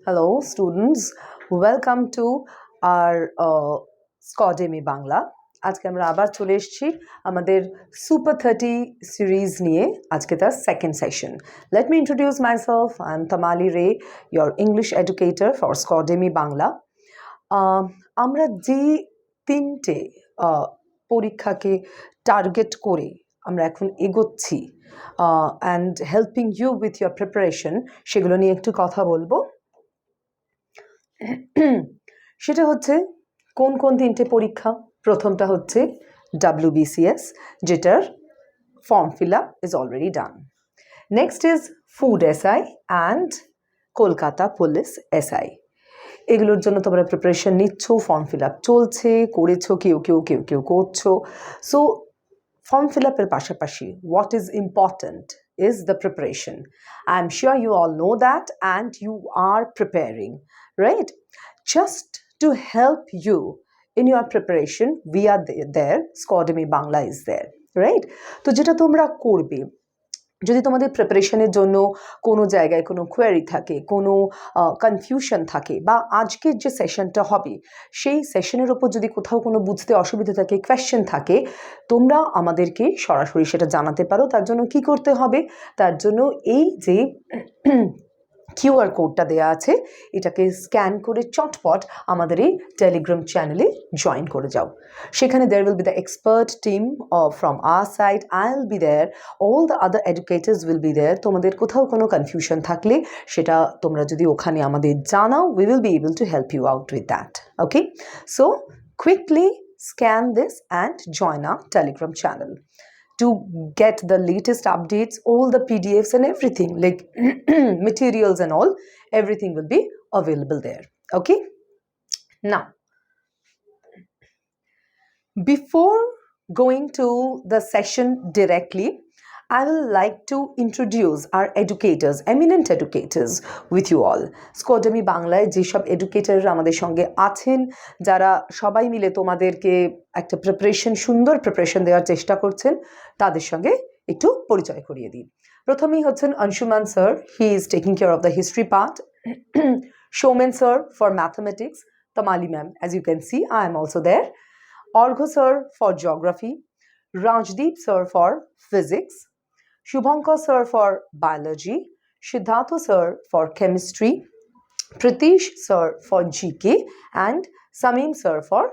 Hello students, welcome to our Scordemy Bangla. আজকে আমরা আবার চলে এসেছি আমাদের Super 30 series নিয়ে আজকে তার second session. Let me introduce myself. I'm Tamali Ray, your English educator for Scordemy Bangla. আমরা যে তিনটে পরীক্ষাকে টার্গেট করে আমরা এখন এগোচ্ছি and helping you with your preparation সেগুলো নিয়ে একটু কথা বলবো। সেটা হচ্ছে কোন কোন তিনটে পরীক্ষা। প্রথমটা হচ্ছে WBCS, যেটার form fill up is already done. Next is food SI and Kolkata police SI। এগুলোর জন্য তোমরা প্রিপারেশন নিচ্ছ, ফর্ম ফিল আপ চলছে, করেছো, কেউ করছো। সো ফর্ম ফিল আপের পাশাপাশি what is important is the preparation. I'm sure you all know that and you are preparing, right? Just to help you in your preparation, we are there. Scordemy Bangla is there, right? তো যেটা তোমরা করবে, যদি তোমাদের প্রিপারেশনের জন্য কোনো জায়গায় কোনো কোয়েরি থাকে, কোনো কনফিউশন থাকে, বা আজকের যে সেশনটা হবে সেই সেশনের উপর যদি কোথাও কোনো বুঝতে অসুবিধা থাকে, কোয়েশ্চেন থাকে, তোমরা আমাদেরকে সরাসরি সেটা জানাতে পারো। তার জন্য কি করতে হবে? তার জন্য এই যে QR কোডটা দেওয়া আছে, এটাকে স্ক্যান করে চটপট আমাদের এই টেলিগ্রাম চ্যানেলে জয়েন করে যাও। সেখানে there will be the expert team from our side. I'll be there. All the other educators will be there. তোমাদের কোথাও কোনো কনফিউশন থাকলে সেটা তোমরা যদি ওখানে আমাদের জানাও, we will be able to help you out with that. Okay? So quickly scan this and join our Telegram channel to get the latest updates, all the PDFs and everything, like materials and all, everything will be available there. Okay? Now, before going to the session directly, I will like to introduce our educators, eminent educators with you all. Scordemy Banglaয় যেসব educator আমাদের সঙ্গে আছেন, যারা সবাই মিলে তোমাদেরকে একটা সুন্দর প্রিপারেশন দেওয়ার চেষ্টা করছেন, তাদের সঙ্গে একটু পরিচয় করিয়ে দিই। প্রথমেই হচ্ছেন Anshuman sir, he is taking care of the history part. Showman sir for mathematics, Tamali ma'am, as you can see, I am also there. Orgho sir for geography, Rajdeep sir for physics, Shubhankar sir for biology, Siddhartha sir for chemistry, Pritish sir for GK, and Samim sir for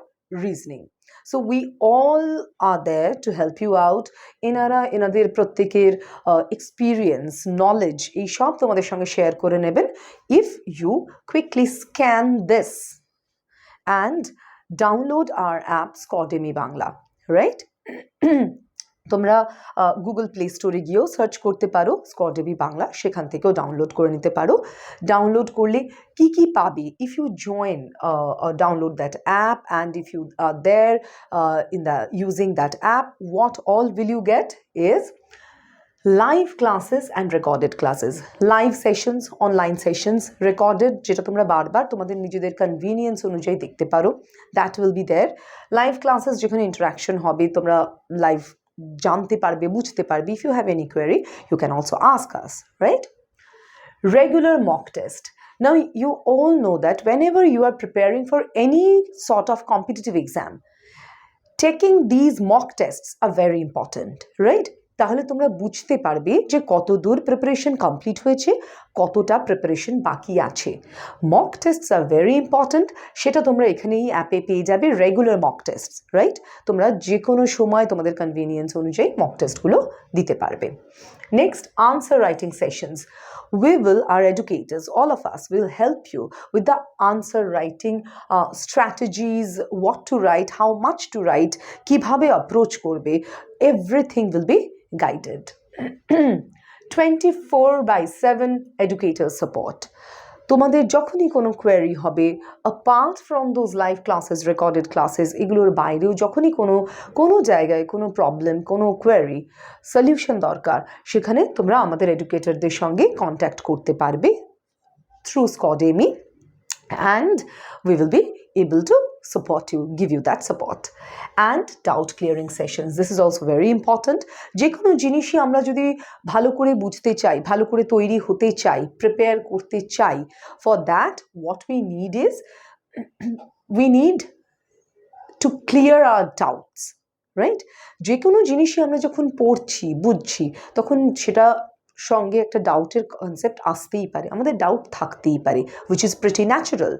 reasoning. So we all are there to help you out. এনাদের প্রত্যেকের experience, knowledge এই সব তোমাদের সঙ্গে share করে নেবেন if you quickly scan this and download our app Scordemy Bangla, right? তোমরা Google play স্টোরে গিয়েও সার্চ করতে পারো স্কর্ডেমি বাংলা, সেখান থেকেও ডাউনলোড করে নিতে পারো। ডাউনলোড করলে কি কি পাবে, if you join download that app and if you are there in the using that app, what all will you get is live classes and recorded classes, live sessions, online sessions, recorded, যেটা তোমরা বারবার তোমাদের নিজেদের convenience অনুযায়ী দেখতে পারো, that will be there. Live classes যেখানে interaction হবে, তোমরা লাইভ জানতে পারবে, বুঝতে পারবে। If you have any query, you can also ask us, right? Regular mock test. Now, you all know that whenever you are preparing for any sort of competitive exam, taking these mock tests are very important, right? তাহলে তোমরা বুঝতে পারবে যে কত দূর preparation complete হয়েছে, কতটা preparation বাকি আছে। Mock tastes are very important, সেটা তোমরা এখানে এই অ্যাপে পেয়ে যাবে, রেগুলার মক টেস্ট, রাইট? তোমরা যে কোনো সময় তোমাদের কনভিনিয়েন্স অনুযায়ী মক টেস্টগুলো দিতে পারবে। Next, answer writing sessions. We will, our educators, all of us will help you with the answer writing strategies, what to write, how much to write, কিভাবে approach করবে, everything will be guided. 24/7 educator support. তোমাদের যখনই কোনো query হবে, apart from those live classes, recorded classes, এগুলোর বাইরেও যখনই কোনো জায়গায় কোনো প্রবলেম, কোনো কোয়েরি সলিউশন দরকার, সেখানে তোমরা আমাদের এডুকেটরদের সঙ্গে কন্ট্যাক্ট করতে পারবে through Scordemy, and we will be able to support you, give you that support. And doubt clearing sessions, this is also very important. যে কোনো জিনিসই আমরা যদি ভালো করে বুঝতে চাই, ভালো করে তৈরি হতে চাই, প্রিপেয়ার করতে চাই, for that what we need is we need to clear our doubts, right? যে কোনো জিনিসই আমরা যখন পড়ছি, বুঝছি, তখন সেটা সঙ্গে একটা ডাউটের কনসেপ্ট আসতেই পারে, আমাদের ডাউট থাকতেই পারে, which is pretty natural.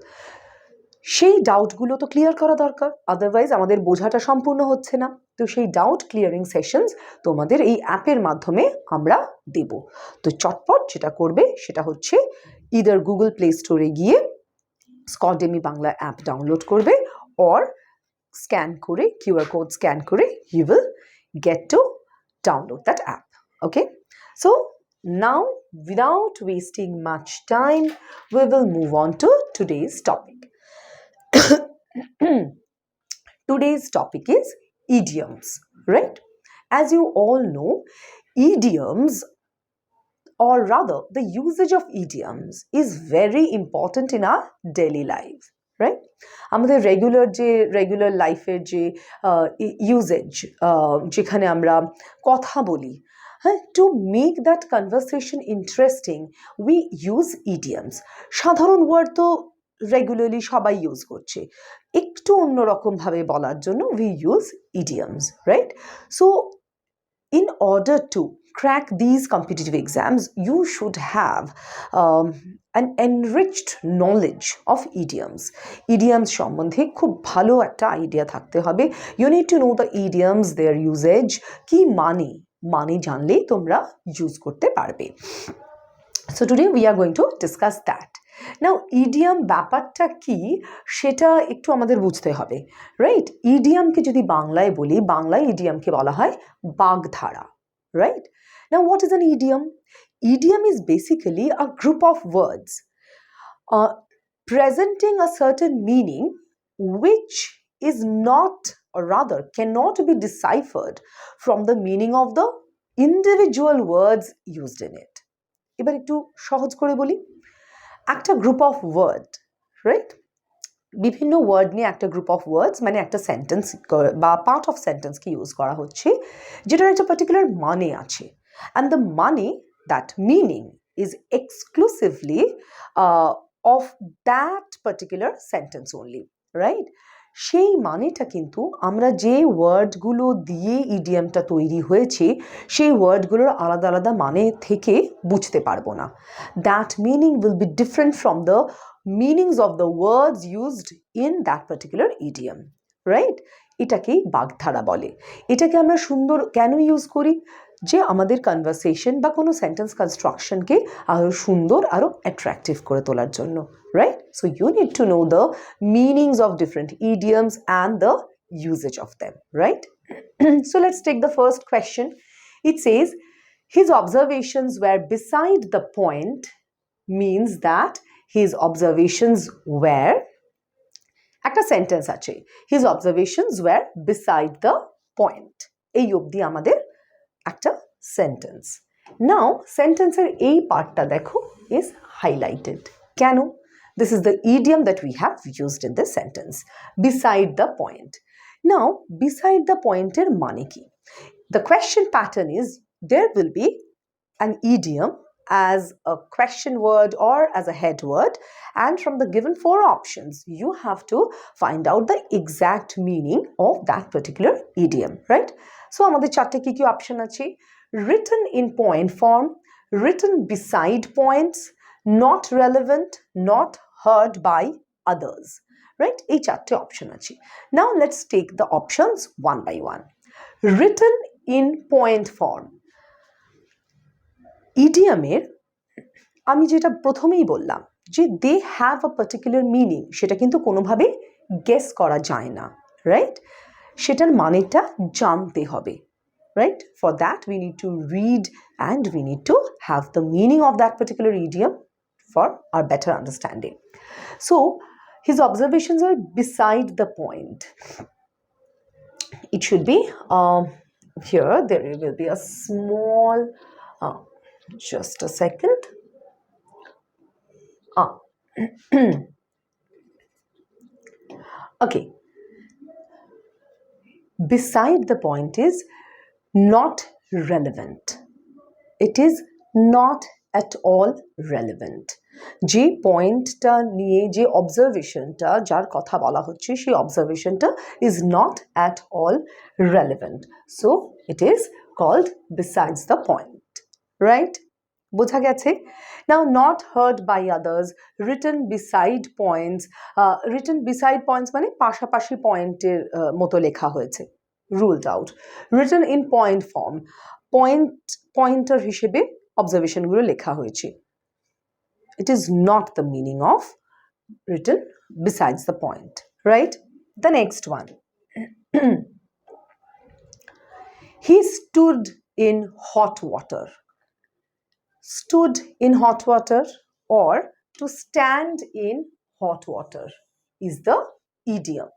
সেই ডাউটগুলো তো ক্লিয়ার করা দরকার, আদারওয়াইজ আমাদের বোঝাটা সম্পূর্ণ হচ্ছে না। তো সেই ডাউট ক্লিয়ারিং সেশনস তোমাদের এই অ্যাপের মাধ্যমে আমরা দেব। তো চটপট যেটা করবে সেটা হচ্ছে ইদার গুগল প্লে স্টোরে গিয়ে স্কডেমি বাংলা অ্যাপ ডাউনলোড করবে, অর স্ক্যান করে QR code স্ক্যান করে you will get to download that app. Okay, so now without wasting much time we will move on to today's topic. Today's topic is idioms, right? As you all know, idioms, or rather the usage of idioms, is very important in our daily life, right? আমাদের regular লাইফের যে uses, যেখানে আমরা কথা বলি, হ্যাঁ, to make that conversation interesting we use idioms. সাধারণ word তো রেগুলারলি সবাই ইউজ করছে, একটু অন্যরকমভাবে বলার জন্য we use idioms, right? So in order to crack these competitive exams, you should have an enriched knowledge of idioms. Idioms সম্বন্ধে খুব ভালো একটা আইডিয়া থাকতে হবে। You need to know the idioms, their usage, কি মানে জানলেই তোমরা ইউজ করতে পারবে। So today we are going to discuss that. Now idiom ব্যাপারটা কি সেটা একটু আমাদের বুঝতে হবে, রাইট? ইডিয়ামকে যদি বাংলায় বলি, বাংলায় ইডিয়ামকে বলা হয় বাগধারা, right? Now what is an idiom? Idiom is basically a group of words presenting a certain meaning which is not, or rather cannot be deciphered from the meaning of the individual words used in it. এবার একটু সহজ করে বলি, একটা group of word, right? বিভিন্ন word নিয়ে একটা group of words, মানে একটা সেন্টেন্স বা পার্ট অফ সেন্টেন্সকে ইউজ করা হচ্ছে, যেটার একটা পার্টিকুলার মানে আছে, অ্যান্ড দ্য মানে, that meaning is exclusively of that particular sentence only, right? সেই মানেটা কিন্তু আমরা যে ওয়ার্ডগুলো দিয়ে ইডিয়ামটা তৈরি হয়েছে সেই ওয়ার্ডগুলোর আলাদা আলাদা মানে থেকে বুঝতে পারবো না। That meaning will be different from the meanings of the words used in that particular idiom, right? এটাকেই বাগধারা বলে। এটাকে আমরা সুন্দর কেন ইউজ করি? যে আমাদের কনভারসেশন বা কোনো সেন্টেন্স কনস্ট্রাকশনকে আরও সুন্দর, আরও অ্যাট্রাকটিভ করে তোলার জন্য, right? So you need to know the meanings of different idioms and the usage of them, right? So let's take the first question. It says, his observations were beside the point means that his observations were, একটা sentence আছে, his observations were beside the point, এই অবধি আমাদের একটা sentence. নাও সেন্টেন্সের এই পার্টটা দেখো is highlighted, কেন? This is the idiom that we have used in this sentence, beside the point. Now beside the point এর মানে কি? The question pattern is, there will be an idiom as a question word or as a head word, and from the given 4 options you have to find out the exact meaning of that particular idiom, right? So আমাদের চারটে কি option আছে? written in point form, written beside points, not relevant, not heard by others, right? এই চারটে option আছে। Now let's take the options one by one. written in point form, ইডিয়ামের আমি যেটা প্রথমেই বললাম যে they have a particular meaning, সেটা কিন্তু কোনোভাবে গেস করা যায় না, রাইট? সেটার মানেটা জানতে হবে, right? For that we need to read and we need to have the meaning of that particular idiom for our better understanding. So his observations are beside the point. It should be here, there will be a small just a second. Okay, beside the point is not relevant. It is not at all relevant. যে পয়েন্টটা নিয়ে যে অবজারভেশনটা যার কথা বলা হচ্ছে সেই অবজারভেশনটা is not at all relevant. So it is called besides the point. Right? বোঝা গেছে? Now not heard by others, written beside points. Written beside points মানে পাশাপাশি পয়েন্টের মতো লেখা হয়েছে. Ruled out. Written in point form. Pointer হিসেবে অবজারভেশনগুলো লেখা হয়েছে. It is not the meaning of written besides the point. Right? The next one. He stood in hot water. Stood in hot water or to stand in hot water is the idiom.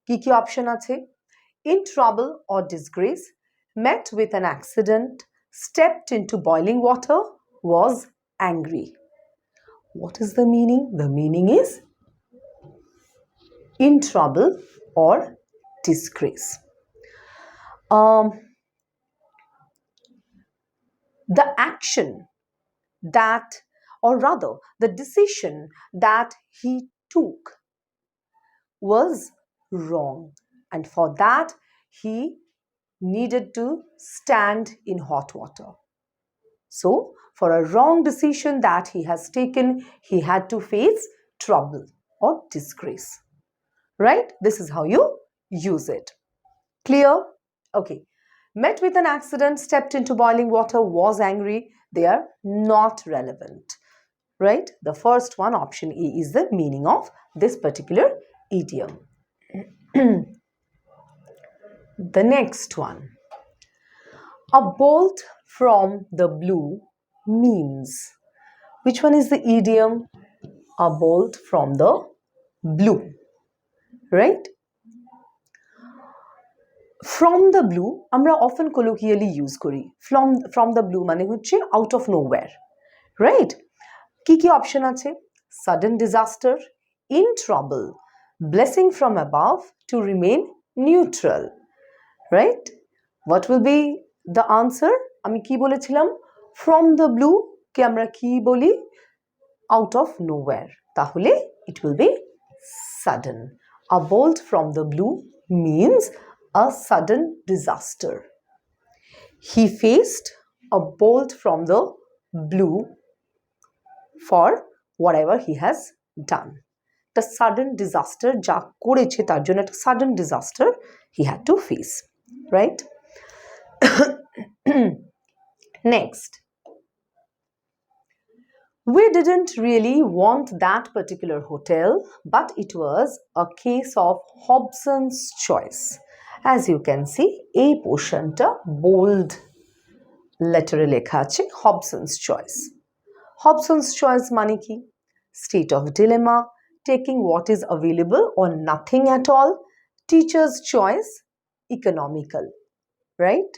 কি কি option আছে? In trouble or disgrace, met with an accident, stepped into boiling water, was angry. What is the meaning? The meaning is in trouble or disgrace. The action that, or rather, the decision that he took was wrong, and for that he needed to stand in hot water. So, for a wrong decision that he has taken, he had to face trouble or disgrace. Right? This is how you use it. Clear? Okay. Met with an accident, stepped into boiling water, was angry. They are not relevant. Right? The first one, option E, is the meaning of this particular idiom. The next one. A bolt from the blue means. Which one is the idiom? A bolt from the blue. Right? From the blue, আমরা often colloquially use করি. From the blue মানে হচ্ছে out of nowhere. Right? কি কি option আছে? Sudden disaster, in trouble, blessing from above, to remain neutral. Right? What will be the answer? আমি কি বলেছিলাম? From the blue কে আমরা কি বলি? Out of nowhere. তাহলে it will be sudden. A bolt from the blue means a sudden disaster. He faced a bolt from the blue for whatever he has done. The sudden disaster যা করেছে তার জন্য একটা sudden disaster he had to face. Right? Next. We didn't really want that particular hotel, but it was a case of Hobson's choice. As you can see, এই পোর্শনটা bold লেটারে লেখা আছে Hobson's choice. Hobson's choice মানে কি? State of dilemma, taking what is available or nothing at all, teacher's choice, economical. Right?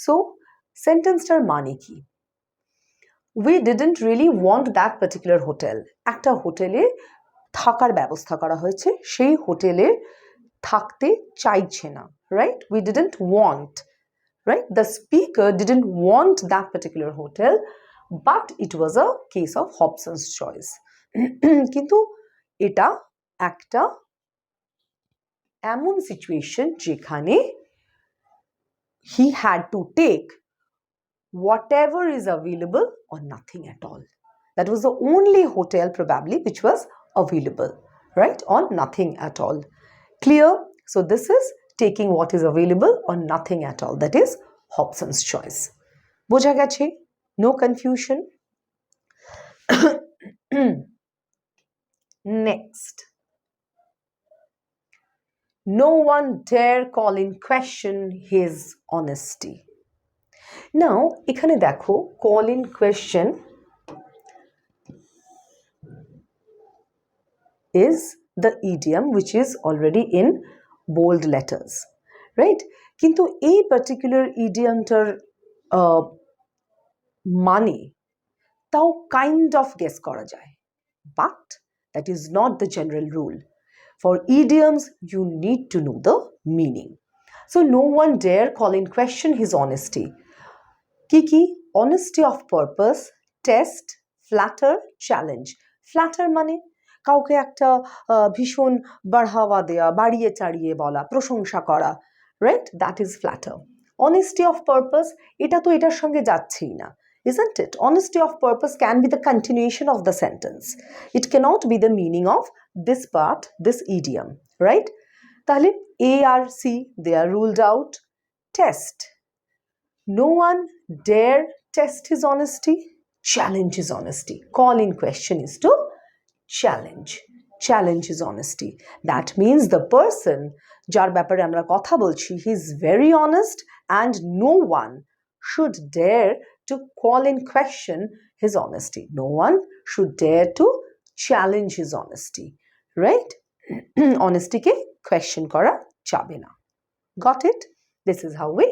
So, সেন্টেন্সটার মানে কি? We didn't really want that particular hotel. একটা হোটেলে থাকার ব্যবস্থা করা হয়েছে, সেই হোটেলে থাকতে চাইছে না. Right? We didn't want. Right? The speaker didn't want that particular hotel, but it was a case of Hobson's choice. কিন্তু এটা একটা এমন সিচুয়েশন যেখানে he had to take whatever is available or nothing at all. That was the only hotel probably which was available, right? Or nothing at all. Clear? So this is taking what is available or nothing at all. That is Hobson's choice. বোঝা গেছে? No confusion? Next. No one dare call in question his honesty. Now, এখানে দেখো call in question is the idiom which is already in bold letters, right? কিন্তু এই particular idiomটার মানে তাও kind of guess করা যায়, but that is not the general rule. For idioms, you need to know the meaning. So no one dare call in question his honesty. কি honesty of purpose, test, flatter, challenge. Flatter মানে কাউকে একটা ভীষণ বাড়াওয়া দেয়া, বাড়িয়ে চাড়িয়ে বলা, প্রশংসা করা, right? That is flatter. Honesty of purpose, এটা তো এটার সঙ্গে যাচ্ছেই না, isn't it? Honesty of purpose can be the continuation of the sentence. It cannot be the meaning of this part, this idiom, right? তাহলে A R C, they are ruled out. Test. No one dare test his honesty, challenge his honesty. Call in question is to challenge. Challenge his honesty. That means the person যার ব্যাপারে আমরা কথা বলছি, he is very honest and no one should dare to call in question his honesty. No one should dare to challenge his honesty. Right? Honesty ke question kora jabe na. Got it? This is how we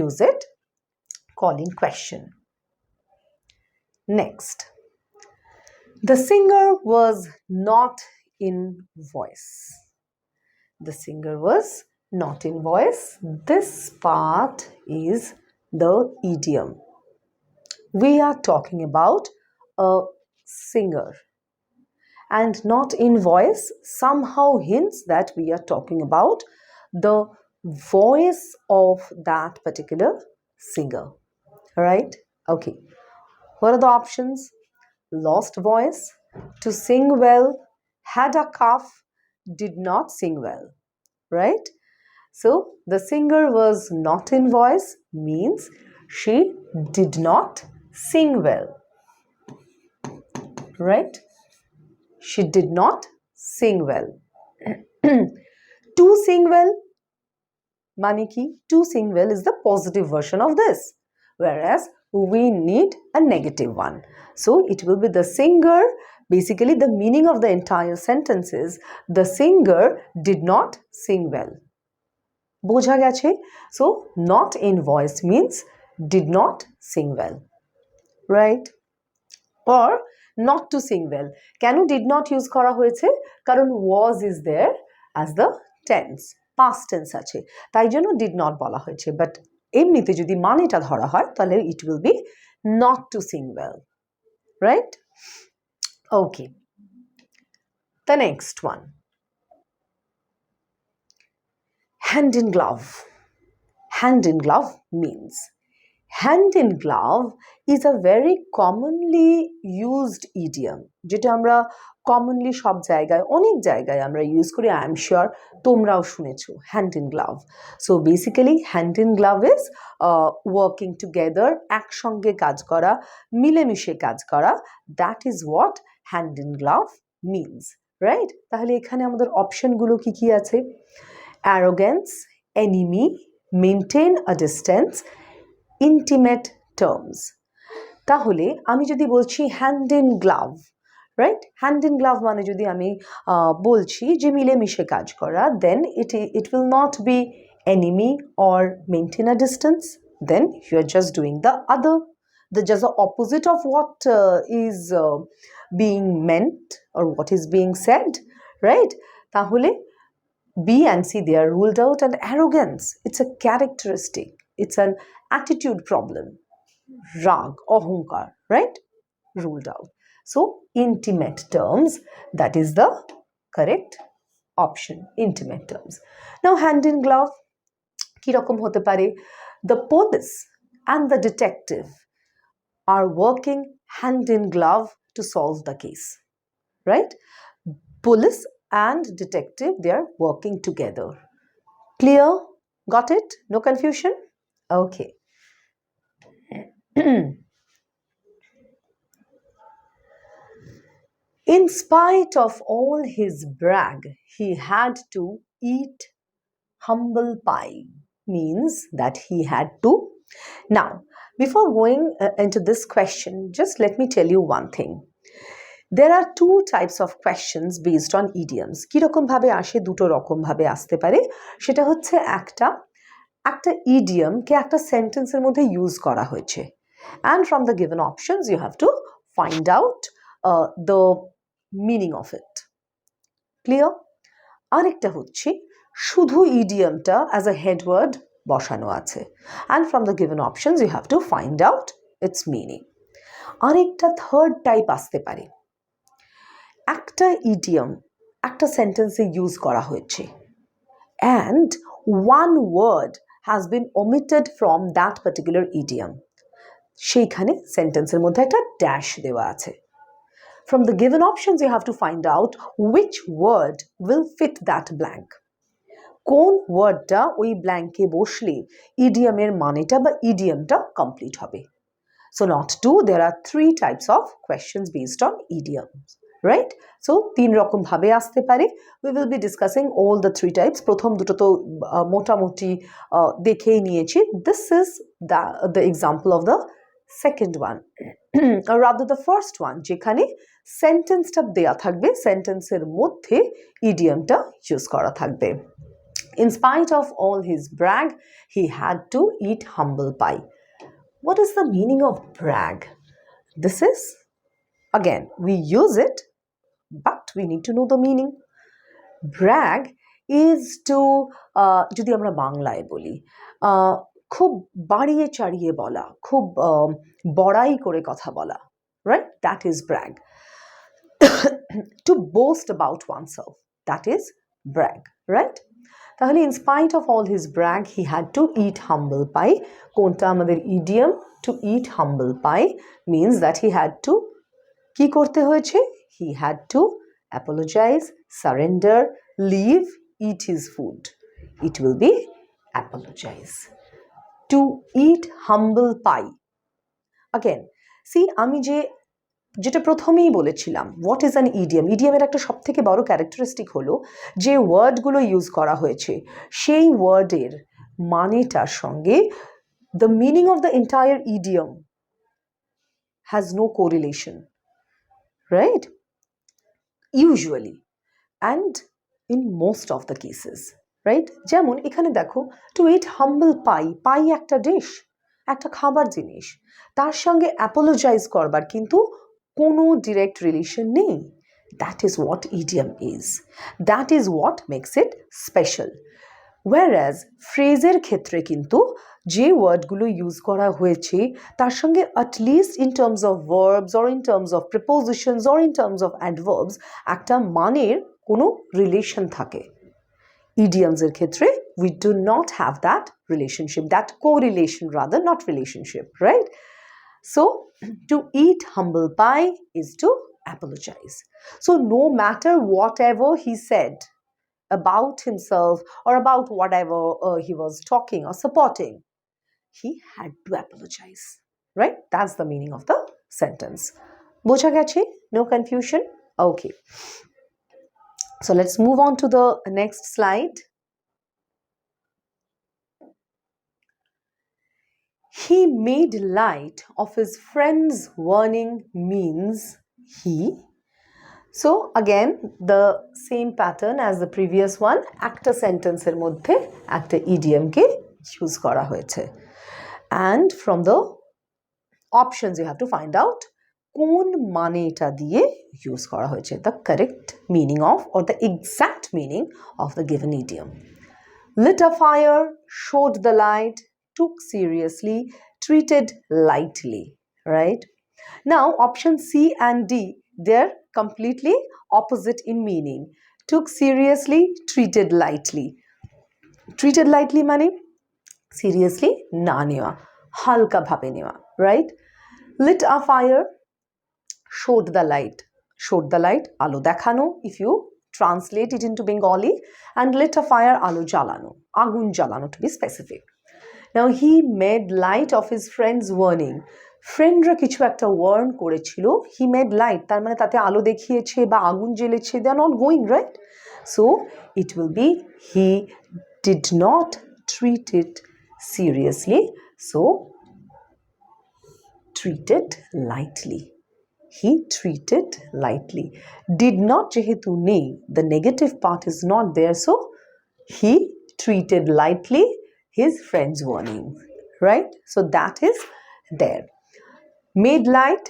use it. Call in question. Next. The singer was not in voice. The singer was not in voice. This part is the idiom. We are talking about a singer. And not in voice somehow hints that we are talking about the voice of that particular singer. Right? Okay. What are the options? Lost voice, to sing well, had a cough, did not sing well. Right? So the singer was not in voice means she did not sing well. Right? She did not sing well. To sing well, Maniki, to sing well is the positive version of this, whereas we need a negative one. So it will be the singer, basically the meaning of the entire sentence is the singer did not sing well. Boja gache? So not in voice means did not sing well. Right? Or not to sing well. কেন did not use করা হয়েছে? কারণ was is there as the tense, past tense আছে, তাই জন্য did not বলা হয়েছে। But এমনিতে যদি মানেটা ধরা হয় তাহলে it will be not to sing well. Right? Okay. The next one. Hand in glove. Hand in glove means hand in glove is a very commonly used idiom যেটা আমরা commonly সব জায়গায় অনেক জায়গায় আমরা ইউজ করি I am sure তোমরাও শুনেছো hand in glove so basically hand in glove is working together একসঙ্গে কাজ করা মিলেমিশে কাজ করা that is what hand in glove means right তাহলে এখানে আমাদের অপশনগুলো কি কি আছে arrogance enemy maintain a distance intimate terms তাহলে আমি যদি বলছি hand in glove right hand in glove মানে যদি আমি বলছি যে মিলেমিশে কাজ করা then it will not be enemy or maintain a distance then you are just doing just the opposite of what is being meant or what is being said right তাহলে B and C they are ruled out and arrogance it's a characteristic it's an attitude problem rag ahankar right ruled out so intimate terms that is the correct option intimate terms now hand in glove ki rokom hote pare the police and the detective are working hand in glove to solve the case right police and detective they are working together clear got it no confusion okay in spite of all his brag he had to eat humble pie means that he had to now before going into this question just let me tell you one thing there are two types of questions based on idioms কি রকম ভাবে আসে দুটো রকম ভাবে আসতে পারে সেটা হচ্ছে একটা idiom কে একটা সেন্টেন্সের মধ্যে ইউজ করা হয়েছে and from the given options you have to find out the meaning of it clear আরেকটা হচ্ছে শুধু ইডিয়ামটা অ্যাজ আ হেড ওয়ার্ড বসানো আছে, and from the given options you have to find out its meaning. আরেকটা third type আসতে পারে, একটা ইডিয়াম একটা সেন্টেন্সে ইউজ করা হয়েছে and one word has been omitted from that particular idiom. সেইখানে সেন্টেন্সের মধ্যে একটা ড্যাশ দেওয়া আছে। From the given options you have to find out which word will fit that blank. কোন ওয়ার্ডটা ওই ব্ল্যাঙ্কে বসলে ইডিয়ামের মানেটা বা ইডিয়ামটা কমপ্লিট হবে। So not two, there are three types of questions based on idioms, right? So তিন রকম ভাবে আসতে পারে। We will be discussing all the three types. প্রথম দুটো তো মোটামুটি দেখেই নিয়েছি। This is the example of the second one, or rather the first one, যেখানে সেন্টেন্সটা দেয়া থাকবে, সেন্টেন্সের মধ্যে ইডিয়ামটা ইউজ করা থাকবে। In spite of all his brag, he had to eat humble pie. What is the meaning of brag? This is, again, we use it, but we need to know the meaning. Brag is to, যদি আমরা বাংলায় বলি, খুব বাড়িয়ে চাড়িয়ে বলা, খুব বড়াই করে কথা বলা, right? That is brag. To boast about oneself, that is brag, right? তাহলে in spite of all his brag, he had to eat humble pie. কোনটা আমাদের idiom? To eat humble pie means that he had to কি করতে হয়েছে? He had to apologize, surrender, leave, eat his food. It will be apologize. To eat humble pie. Again, see, আমি যেটা প্রথমেই বলেছিলাম, what is an idiom? ইডিয়ামের একটা সব থেকে বড় ক্যারেক্টারিস্টিক হলো যে ওয়ার্ডগুলো ইউজ করা হয়েছে সেই ওয়ার্ডের মানেটার সঙ্গে the meaning of the entire idiom has no correlation, right? Usually and in most of the cases, right? যেমন এখানে দেখো, টু ইট হাম্বল পাই, পাই একটা ডিশ, একটা খাবার জিনিস, তার সঙ্গে অ্যাপোলোজাইজ করবার কিন্তু কোনো ডিরেক্ট রিলেশন নেই। That is what idiom is, that is what makes it special. Whereas ফ্রেজের ক্ষেত্রে কিন্তু যে ওয়ার্ডগুলো ইউজ করা হয়েছে তার সঙ্গে at least in terms of verbs or in terms of prepositions or in terms of adverbs একটা মানের কোনো রিলেশন থাকে। ইডিয়ামসের ক্ষেত্রে we do not have that relationship, that correlation rather, not relationship, right? So to eat humble pie is to apologize. So no matter whatever he said about himself or about whatever he was talking or supporting, he had to apologize, right? That's the meaning of the sentence. Bocha gache? No confusion? Okay. So let's move on to the next slide. He made light of his friend's warning means he. So again, the same pattern as the previous one. একটা সেন্টেন্সের মধ্যে একটা ইডিয়ামকে use করা হয়েছে, and from the options you have to find out কোন মানেটা দিয়ে use করা হয়েছে, the correct meaning of or the exact meaning of the given idiom. Lit a fire, showed the light, took seriously, treated lightly, right? Now option C and D, they're completely opposite in meaning. Took seriously, treated lightly. Treated lightly মানে seriously না নেওয়া, হালকা ভাবে নেওয়া, right? Lit a fire, showed the light. Showed the light, আলো দেখানো, if you translate it into Bengali, and lit a fire, আলো জ্বালানো, আগুন জ্বালানো to be specific. Now he made light of his friend's warning. ফ্রেন্ডরা কিছু একটা Warne করেছিল, he made light, তার মানে তাতে আলো দেখিয়েছে বা আগুন জ্বেলেছে, they are not going, right? So it will be he did not treat it seriously, so treated lightly. He treated lightly. Did not যেহেতু নেই, the negative part is not there, so he treated lightly his friend's warning, right? So that is there. Made light,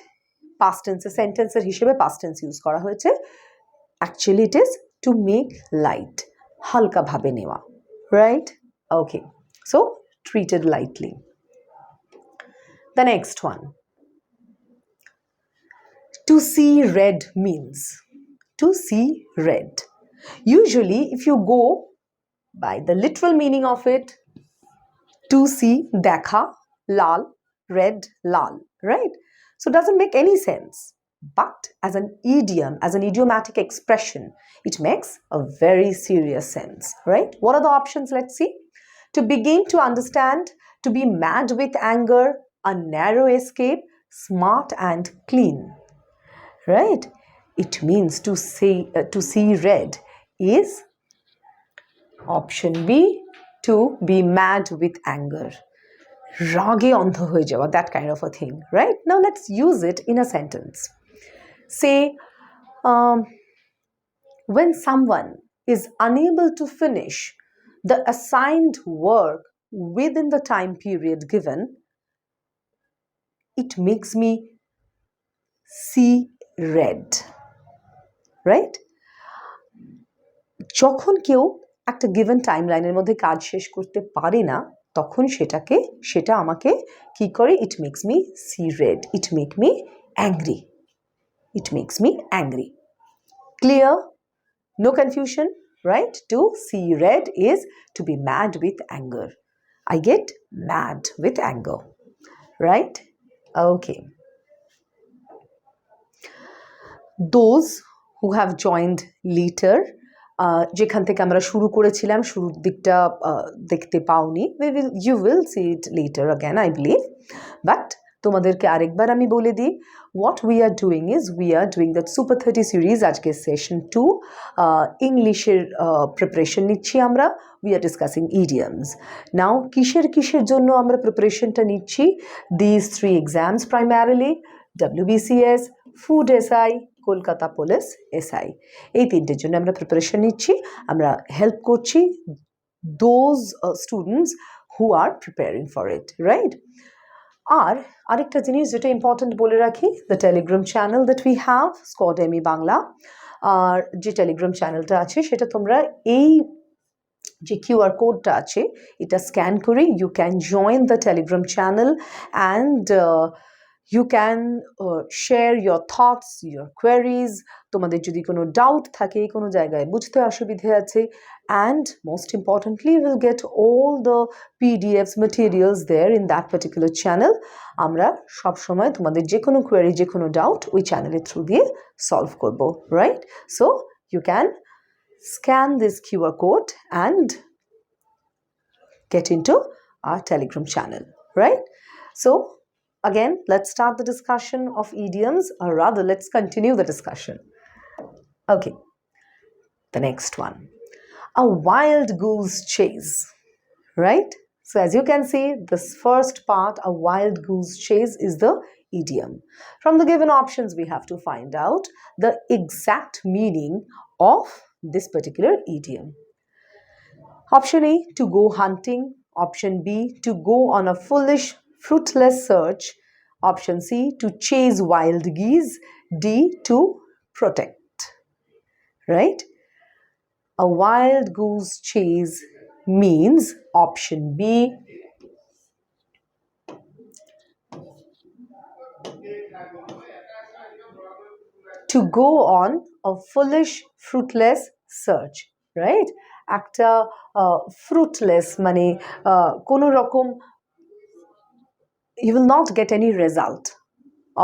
past tense, sentence হিসেবে past tense use করা হয়েছে. Actually it is to make light, halka bhabe newa, right? Okay, so treated lightly. The next one, to see red means, to see red. Usually if you go by the literal meaning of it, to see, dekha, lal, red, lal, right? So it doesn't make any sense. But as an idiom, as an idiomatic expression, it makes a very serious sense, right? What are the options? Let's see. To begin to understand, to be mad with anger, a narrow escape, smart and clean, right? It means to see red is option B, to be mad with anger. Rage andho hoye jawa, that kind of a thing, right? Now let's use it in a sentence. Say, when someone is unable to finish the assigned work within the time period given, it makes me see red, right? যখন কেউ একটা given টাইমলাইনের মধ্যে কাজ শেষ করতে পারে না, তখন সেটা আমাকে কি করে? It makes me see red, it make me angry, it makes me angry. Clear? No confusion, right? To see red is to be mad with anger. I get mad with anger, right? Okay. Those who have joined later, যেখান থেকে আমরা শুরু করেছিলাম, শুরুর দিকটা দেখতে পাওনি, you will see it later again, I believe. But তোমাদেরকে আরেকবার আমি বলে দিই, what we are doing is we are doing that Super 30 series, আজকে session 2, ইংলিশের প্রিপারেশন নিচ্ছি আমরা, we are discussing idioms. Now কিসের জন্য আমরা প্রিপারেশনটা নিচ্ছি? These 3 exams primarily, WBCS, Food SI, Kolkata police SI, এই তিনটের জন্য আমরা প্রিপারেশন নিচ্ছি, আমরা হেল্প করছি those students who are preparing for it, right? আর আরেকটা জিনিস যেটা ইম্পর্টেন্ট বলে রাখি, the telegram channel that we have, Scordemy Bangla, আর যে টেলিগ্রাম চ্যানেলটা আছে সেটা তোমরা এই যে কিউআর কোডটা আছে এটা স্ক্যান করে you can join the telegram channel and you can share your thoughts, your queries, তোমাদের যদি কোনো ডাউট থাকে, কোনো জায়গায় বুঝতে অসুবিধে আছে, and most importantly you will get all the PDFs materials there in that particular channel. আমরা সব সময় তোমাদের যে কোনো কোয়েরি, যে কোনো ডাউট ওই চ্যানেলের থ্রু দিয়ে সলভ করব, right? So you can scan this QR code and get into our telegram channel, right? So again, let's start the discussion of idioms, or rather let's continue the discussion. Okay, the next one, a wild goose chase, right? So as you can see, this first part, a wild goose chase, is the idiom. From the given options we have to find out the exact meaning of this particular idiom. Option A, to go hunting. Option B, to go on a foolish, fruitless search. Option C, to chase wild geese. D, to protect, right? A wild goose chase means option B, to go on a foolish, fruitless search, right? একটা fruitless মানে কোনো রকম, you will not get any result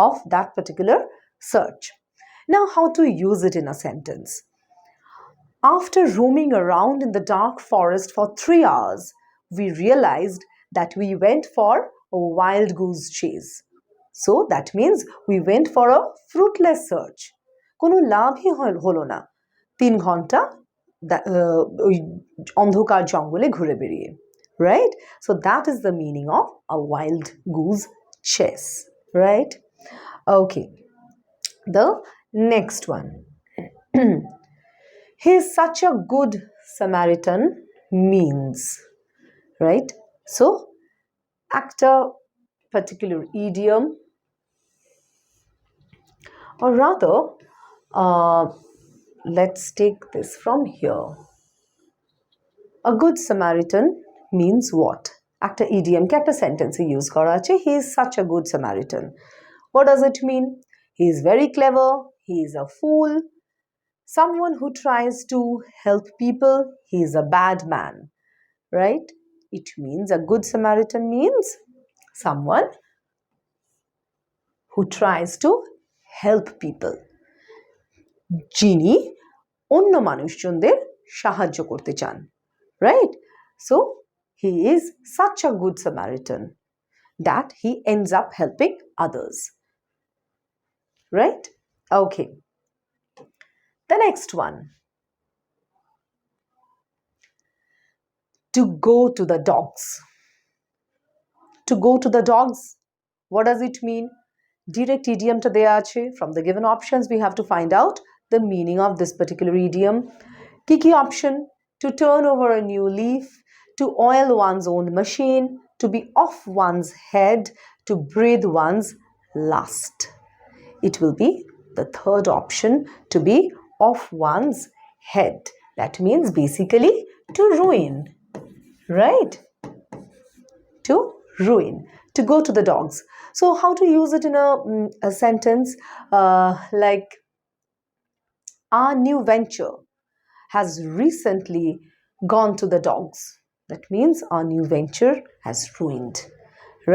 of that particular search. Now how to use it in a sentence? After roaming around in the dark forest for 3 hours, we realized that we went for a wild goose chase. So that means we went for a fruitless search. কোনো লাভই হলো না 3 ঘন্টা ওই অন্ধকার জঙ্গলে ঘুরে বেরিয়ে, right? So that is the meaning of a wild goose chase, right? Okay, the next one. He is such a good Samaritan means, right? So একটা particular idiom, or rather let's take this from here. A good Samaritan means what? একটা idiom কে একটা sentence এ use করা আছে, he is such a good Samaritan. What does it mean? He is very clever, he is a fool, someone who tries to help people, he is a bad man, right? It means a good Samaritan means someone who tries to help people, যিনি অন্য মানুষজনদের সাহায্য করতে চান, right? So he is such a good Samaritan that he ends up helping others, right? Okay, the next one, to go to the dogs. To go to the dogs, what does it mean? Direct idiom ta deya ache, from the given options we have to find out the meaning of this particular idiom. Kiki option: to turn over a new leaf, to oil one's own machine, to be off one's head, to breathe one's last. It will be the third option, to be off one's head. That means basically to ruin, right? To ruin, to go to the dogs. So how to use it in a sentence? Like, our new venture has recently gone to the dogs. That means our new venture has ruined,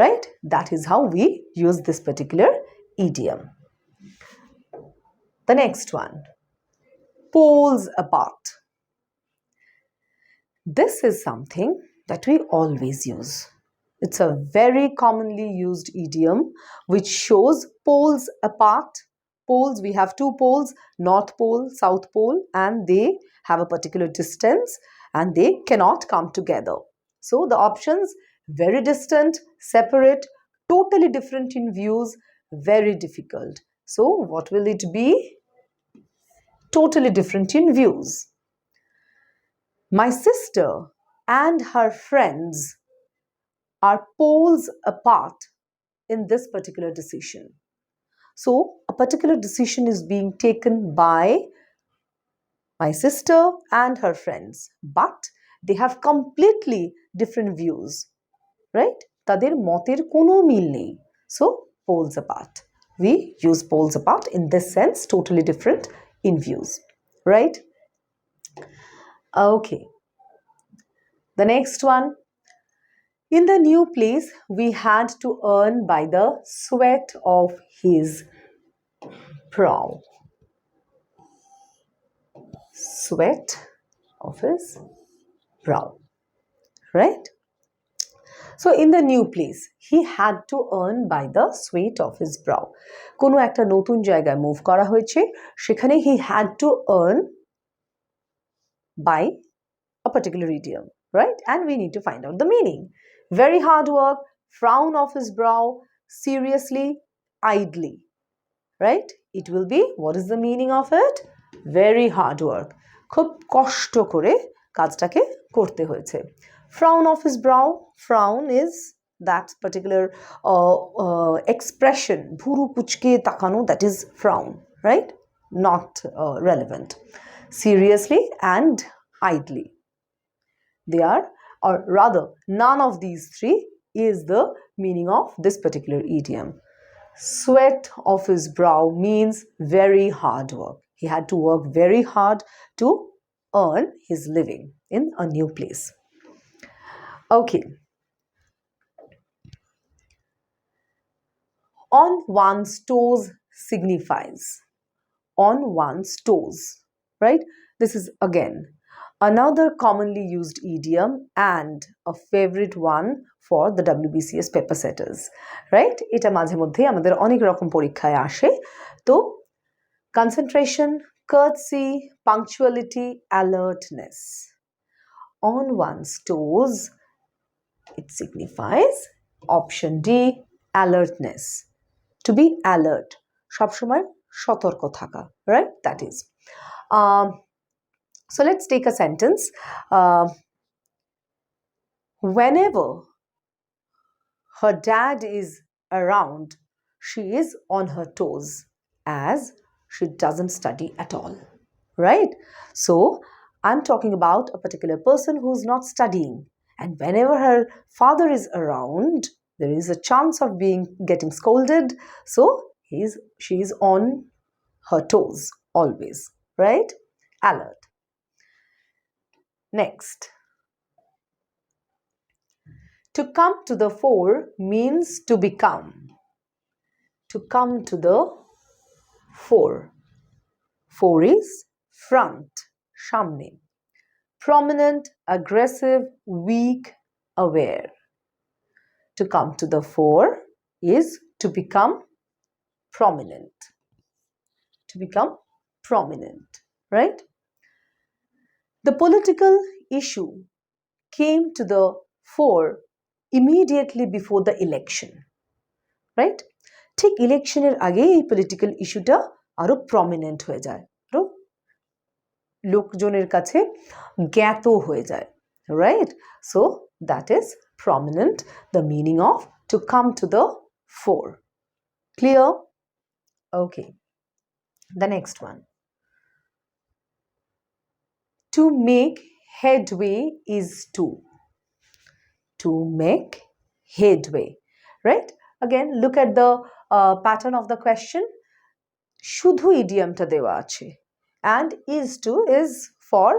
right? That is how we use this particular idiom. The next one, poles apart. This is something that we always use. It's a very commonly used idiom which shows poles apart. Poles, we have two poles, North Pole, South Pole, and they have a particular distance and they cannot come together. So the options: very distant, separate, totally different in views, very difficult. So what will it be? Totally different in views. My sister and her friends are poles apart in this particular decision. So a particular decision is being taken by my sister and her friends, but they have completely different views, right? তাদের মতের কোনো মিল নেই. So poles apart. We use poles apart in this sense, totally different in views, right? Okay. The next one, in the new place, we had to earn by the sweat of his brow. Sweat of his brow, right? So in the new place, he had to earn by the sweat of his brow. কোনো একটা নতুন জায়গায় move করা হয়েছে, সেখানে he had to earn by a particular idiom, right? And we need to find out the meaning. Very hard work, frown of his brow, seriously, idly, right? It will be, what is the meaning of it? Very hard work. খুব কষ্ট করে কাজটাকে করতে হয়েছে. Frown of his brow, frown is that particular expression, ভুরু কুচকে তাকানো, that is frown, right? Not relevant. Seriously and idly. They are, or rather, none of these three is the meaning of this particular idiom. Sweat of his brow means very hard work. He had to work very hard to earn his living in a new place. Okay. On one's toes signifies. On one's toes, right? This is again another commonly used idiom and a favorite one for the WBCS paper setters, right? এটা মাঝে মধ্যে আমাদের অনেক রকম পরীক্ষায় আসে. তো concentration, courtesy, punctuality, alertness. On one's toes, it signifies option D, alertness. To be alert, সবসময় সতর্ক থাকা, right? That is. So let's take a sentence. Whenever her dad is around, she is on her toes as she doesn't study at all, right? So I'm talking about a particular person who's not studying, and whenever her father is around, there is a chance of getting scolded, so she's on her toes always, right? Alert. Next, to come to the fore means to become. To come to the fore. Fore is front, সামনে. Prominent, aggressive, weak, aware. To come to the fore is to become prominent. To become prominent, right? The political issue came to the fore immediately before the election, right? ঠিক ইলেকশনের আগে এই political ইস্যুটা আরো prominent হয়ে যায়, আরো লোকজনের কাছে জ্ঞাত হয়ে যায়, right? So that is prominent, the meaning of to come to the fore. Clear? Okay. The next one. To make headway is to make headway, right? Again, look at the pattern of the question. শুধু ইডিয়ামটা দেওয়া আছে, and is to is for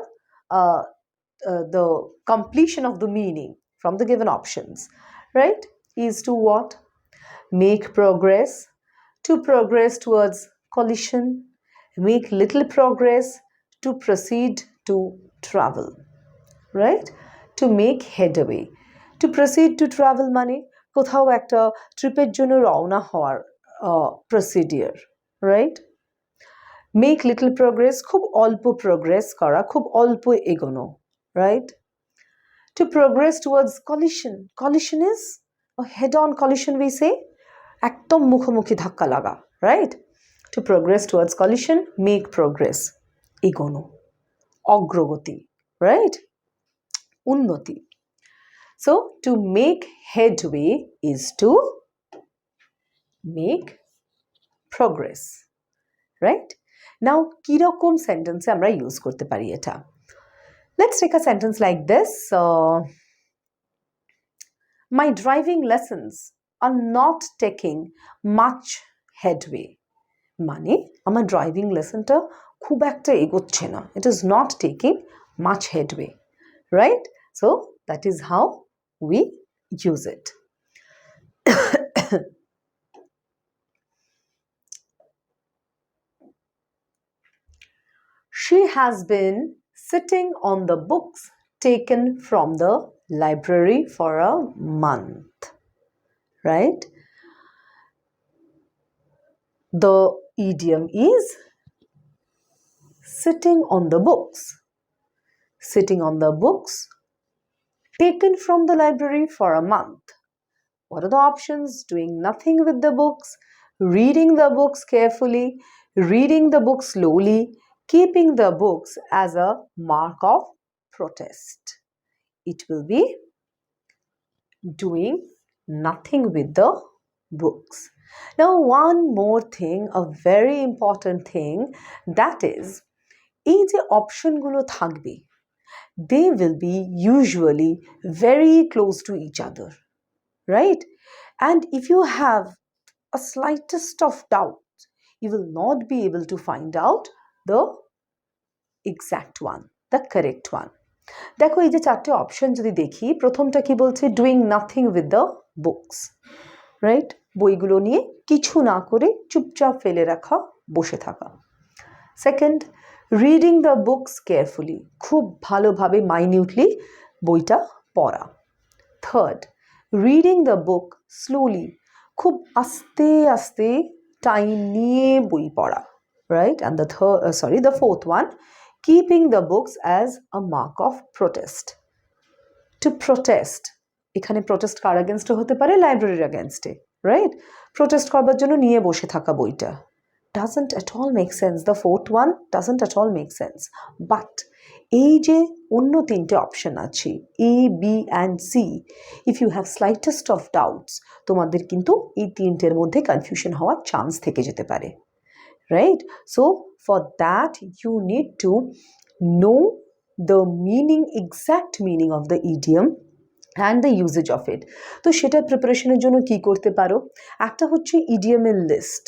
the completion of the meaning from the given options, right? Is to what? Make progress, to progress towards collision, make little progress, to proceed to travel, right? To make headway, to proceed to travel মানে কোথাও একটা ট্রিপের জন্য রওনা হওয়ার procedure, right? Make little progress, খুব অল্প progress করা, খুব অল্প এগোনো, right? To progress towards collision. Collision is a head-on collision, we say. একদম মুখোমুখি ধাক্কা লাগা, right? To progress towards collision, make progress. এগোনো, অগ্রগতি, right? উন্নতি. So to make headway is to make progress, right? Now কিরকম সেন্টেন্সে আমরা ইউজ করতে পারি এটা? Let's take a sentence like this. My driving lessons are not taking much headway. মানে আমার ড্রাইভিং লেসনটা খুব একটা এগোচ্ছে না. It is not taking much headway, right? So that is how we use it. She has been sitting on the books taken from the library for a month, right? The idiom is sitting on the books. Sitting on the books taken from the library for a month. What are the options? Doing nothing with the books, reading the books carefully, reading the books slowly, keeping the books as a mark of protest. It will be doing nothing with the books. Now, one more thing, a very important thing, that is, এই যে অপশনগুলো থাকবে, they will be usually very close to each other, right? And if you have a slightest of doubt, you will not be able to find out the exact one, the correct one. দেখো এই যে চারটে option যদি দেখি, প্রথমটা কি বলছে? Doing nothing with the books, right? বইগুলো নিয়ে কিছু না করে চুপচাপ ফেলে রাখা, বসে থাকা। Second, reading the books carefully, খুব ভালোভাবে মাইনিউটলি বইটা পড়া। Third, reading the book slowly, খুব আস্তে আস্তে টাইম নিয়ে বই পড়া, right? And the fourth one, keeping the books as a mark of protest. To protest, এখানে protest কার against হতে পারে? লাইব্রেরির against, right? Protest করবার জন্য নিয়ে বসে থাকা বইটা doesn't at all make sense. The fourth one doesn't at all make sense. But এই যে অন্য তিনটে অপশন আছে, A, B and C, if you have slightest of doubts, তোমাদের কিন্তু এই তিনটের মধ্যে কনফিউশন হওয়ার চান্স থেকে যেতে পারে, right? So for that you need to know the meaning, exact meaning of the idiom and the usage of it. তো সেটা প্রিপারেশনের জন্য কি করতে পারো, একটা হচ্ছে ইডিয়ামের লিস্ট,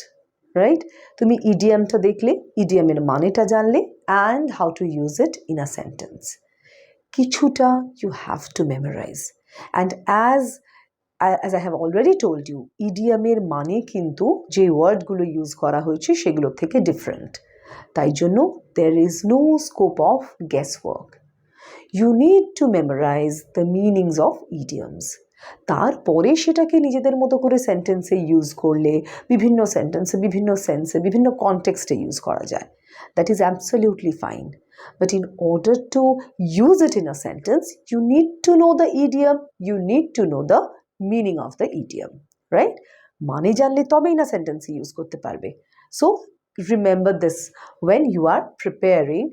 রাইট? তুমি ইডিয়ামটা দেখলে, ইডিয়ামের মানেটা জানলে, and how to use it in a sentence. কিছুটা you have to memorize, and as I have already told you, ইডিয়ামের মানে কিন্তু যে ওয়ার্ডগুলো ইউজ করা হয়েছে সেগুলোর থেকে ডিফারেন্ট, তাই জন্য there is no scope of guesswork. You need to memorize the meanings of idioms. তারপরে সেটাকে নিজেদের মতো করে সেন্টেন্সে ইউজ করলে বিভিন্ন সেন্টেন্সে, বিভিন্ন সেন্সে, বিভিন্ন কনটেক্সটে ইউজ করা যায়, that is absolutely fine. But in order to use it in a sentence, you need to know the idiom, you need to know the meaning of the idiom, right? মানে জানলে তবেই না সেন্টেন্সে ইউজ করতে পারবে। So remember this when you are preparing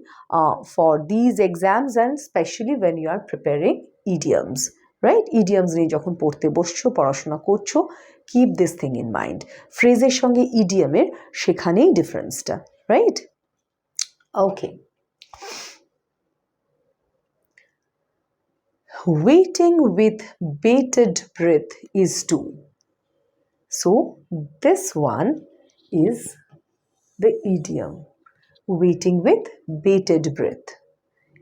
for these exams, and especially when you are preparing idioms, right? Idioms নিয়ে যখন পড়তে বসছো, পড়াশোনা করছো, keep this thing in mind. ফ্রেজের সঙ্গে ইডিয়ামের সেখানেই ডিফারেন্সটা, right? Okay. Waiting with bated breath is to. So this one is the idiom, waiting with bated breath.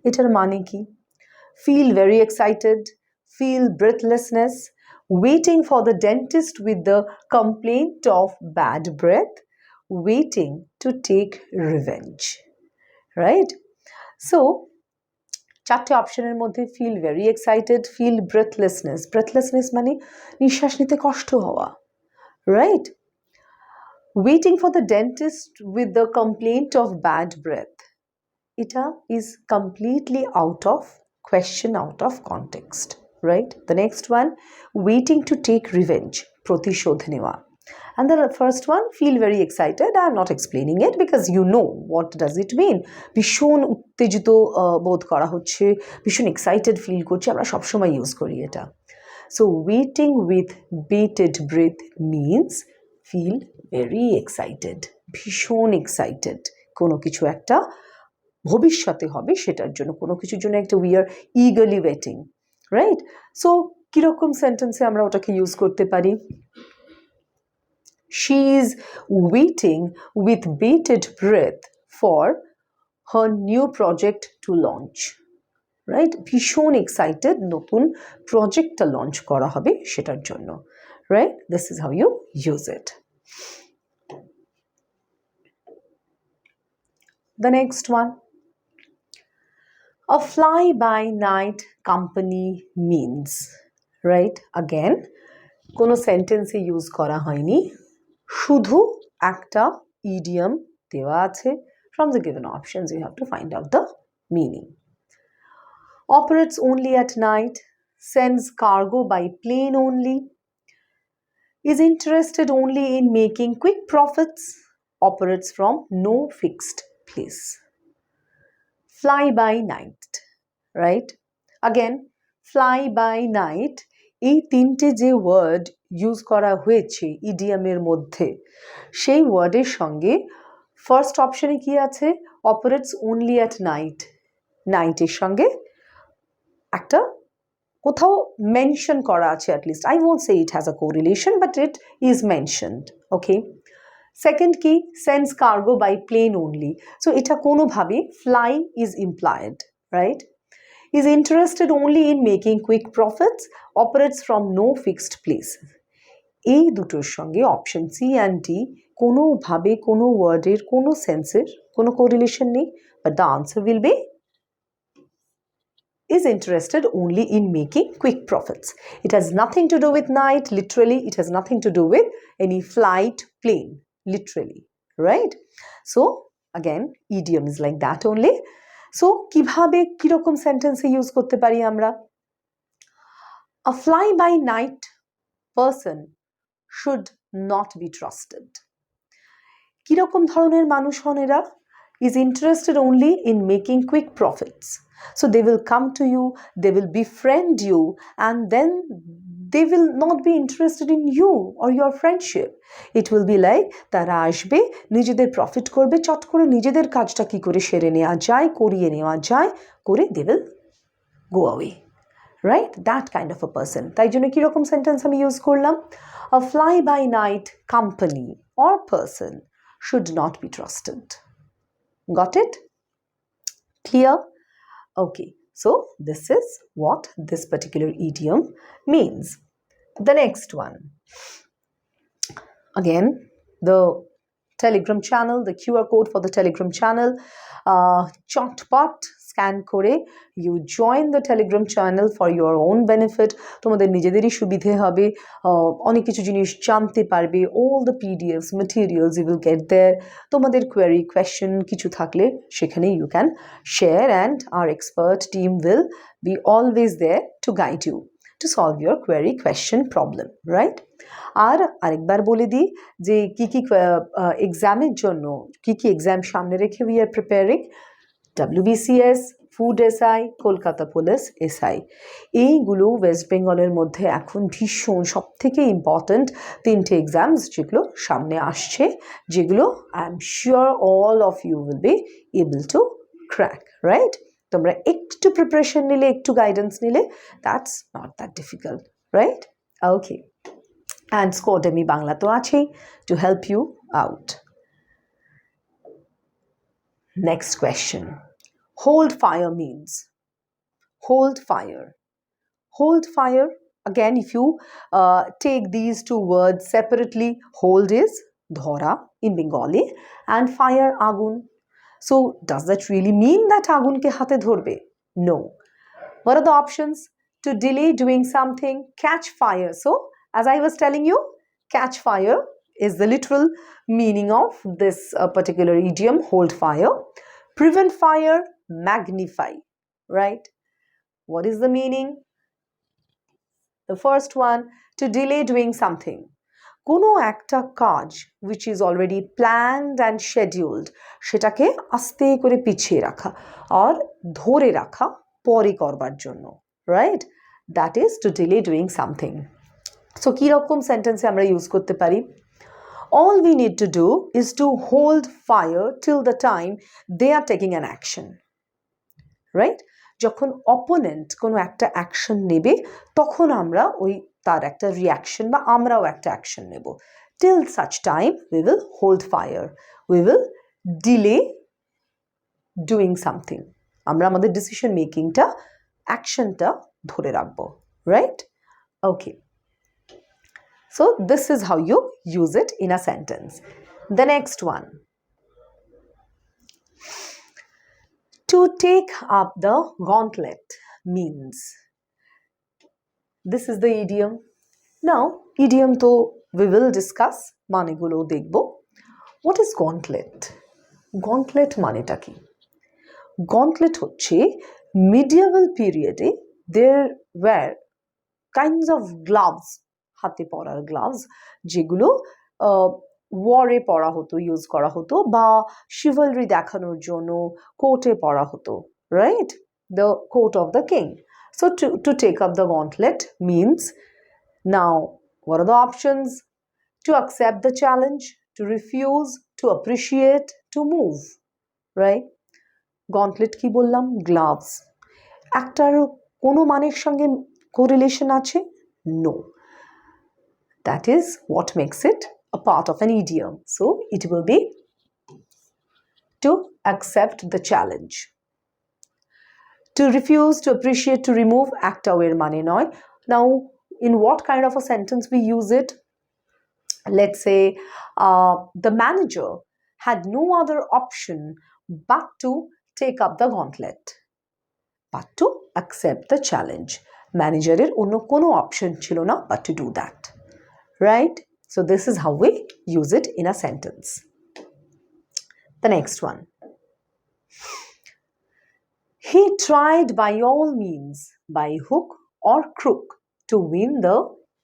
এটার মানে কি? Feel very excited, feel breathlessness, waiting for the dentist with the complaint of bad breath, waiting to take revenge, right? So চারটে অপশনের মধ্যে feel very excited, feel breathlessness, breathlessness মানে নিঃশ্বাস নিতে কষ্ট হওয়া, right? Waiting for the dentist with the complaint of bad breath, এটা is completely out of question, out of context, right? The next one, waiting to take revenge, প্রতিশোধ নেওয়া. And the first one, feel very excited. I am not explaining it because you know what does it mean. ভীষণ উত্তেজিত বোধ করা হচ্ছে, ভীষণ excited feel করছি, আমরা সবসময় ইউজ করি এটা। So waiting with bated breath means feel very excited, ভীষণ এক্সাইটেড, কোনো কিছু একটা ভবিষ্যতে হবে সেটার জন্য, কোনো কিছুর জন্য একটা we are eagerly waiting, right? So কিরকম সেন্টেন্সে আমরা ওটাকে ইউজ করতে পারি? She is waiting with bated breath for her new project to launch, right? ভীষণ excited, নতুন প্রজেক্টটা লঞ্চ করা হবে সেটার জন্য, right? This is how you use it. The next one, a fly-by-night company means, right? Again, কোনো সেন্টেন্সে use করা হয়নি, শুধু একটা ইডিয়াম দেওয়া আছে, from the given options you have to find out the meaning. Operates only at night, sends cargo by plane only, is interested only in making quick profits, operates from no fixed place. Fly by night, right? Again, fly by night, এই তিনটে যে word use করা হয়েছে ইডিয়ামের মধ্যে, সেই ওয়ার্ডের সঙ্গে first অপশনে কি আছে? অপারেটস অনলি অ্যাট নাইট, নাইটের সঙ্গে একটা কোথাও মেনশন করা আছে, at least I won't say it has a correlation, but it is mentioned, okay? Second কি? Sends cargo by plane only, so এটা কোনোভাবে fly is employed, right? is interested only in making quick profits, operates from no fixed place. এই দুটোর সঙ্গে option C and D কোনোভাবে কোনো ওয়ার্ডের কোনো সেন্সের কোনো কোরিলেশন নেই, but the answer will be is interested only in making quick profits. It has nothing to do with night, literally. It has nothing to do with any flight, plane, literally, right? So again, idiom is like that only. So কিভাবে কিরকম সেন্টেন্সে use করতে পারি আমরা? A fly by night person should not be trusted. কিরকম ধরনের মানুষ হন এরা? Is interested only in making quick profits. So they will come to you, they will befriend you, and then they will not be interested in you or your friendship. It will be like তারা আসবে, নিজেদের profit করবে, চট করে নিজেদের কাজটা কি করে সেরে নেওয়া যায়, করিয়ে নেওয়া যায় করে they will go away. Right? That kind of a person. তাই জন্য কিরকম সেন্টেন্স আমি ইউজ করলাম? A fly-by-night company or person should not be trusted. Got it? Clear? Okay. So this is what this particular idiom means. The next one. Again, the Telegram channel, the QR code for the Telegram channel. Chotpot scan করে you join the Telegram channel for your own benefit. তোমাদের নিজেদেরই সুবিধে হবে, অনেক কিছু জিনিস জানতে পারবে, all the PDFs, materials you will get there. তোমাদের query, question কিছু থাকলে সেখানে you can share and our expert team will be always there to guide you to solve your query, question, problem, right? আর আরেকবার বলে দিই যে কি কি এক্সামের জন্য কি কি এক্সাম সামনে রেখে we are preparing. WBCS, food SI, Kolkata police SI, এইগুলো ওয়েস্ট বেঙ্গলের মধ্যে এখন ভীষণ সব থেকে ইম্পর্ট্যান্ট তিনটে এক্সামস যেগুলো সামনে আসছে, যেগুলো I am sure all of you will be able to crack, right? তোমরা একটু প্রিপারেশন নিলে, একটু গাইডেন্স নিলে, that's not that difficult, right? Okay, and Scoredemy Bangla তো আছেই to help you out. Next question. Hold fire means. Hold fire. Hold fire. Again, if you take these two words separately, hold is dhora in Bengali and fire agun. So does that really mean that agun ke hate dhorbe? No. What are the options? To delay doing something, catch fire. So as I was telling you, catch fire is the literal meaning of this particular idiom, hold fire. Prevent fire, magnify, right? What is the meaning? The first one, to delay doing something. কোনো একটা কাজ which is already planned and scheduled, সেটাকে আস্তে করে পিছিয়ে রাখা আর ধরে রাখা পরে করবার জন্য, right? That is to delay doing something. So কি রকম সেন্টেন্সে আমরা ইউজ করতে পারি? All we need to do is to hold fire till the time they are taking an action, right? যখন opponent কোনো একটা অ্যাকশন নেবে তখন আমরা ওই তার একটা রিয়াকশন বা আমরাও একটা অ্যাকশন নেব. Till such time we will hold fire, we will delay doing something. আমরা আমাদের ডিসিশন মেকিংটা, অ্যাকশনটা ধরে রাখবো, right? Okay. So this is how you use it in a sentence. The next one. To take up the gauntlet means. This is the idiom. Now, idiom to we will discuss. Mane gulo dekhbo. What is gauntlet? Gauntlet maneta ki? Gauntlet hocche medieval period e there were kinds of gloves, হাতে পরার gloves, যেগুলো ওয়ারে পরা হতো, use করা হতো, বা শিভালরি দেখানোর জন্য কোর্টে পরা হতো, right? The court of the king. So to take up the gauntlet means, now what are the options? To accept the challenge, to refuse, to appreciate, to move, right? Gauntlet কি বললাম? গ্লাভস. একটার কোনো মানের সঙ্গে correlation আছে? No. That is what makes it a part of an idiom. So it will be to accept the challenge. To refuse, to appreciate, to remove, একটা ওয়ের মানে নয়. Now, in what kind of a sentence we use it? Let's say the manager had no other option but to take up the gauntlet, but to accept the challenge. Managerer onno kono option chilo na but to do that. Right? So this is how we use it in a sentence. The next one. He tried by all means, by hook or crook, to win the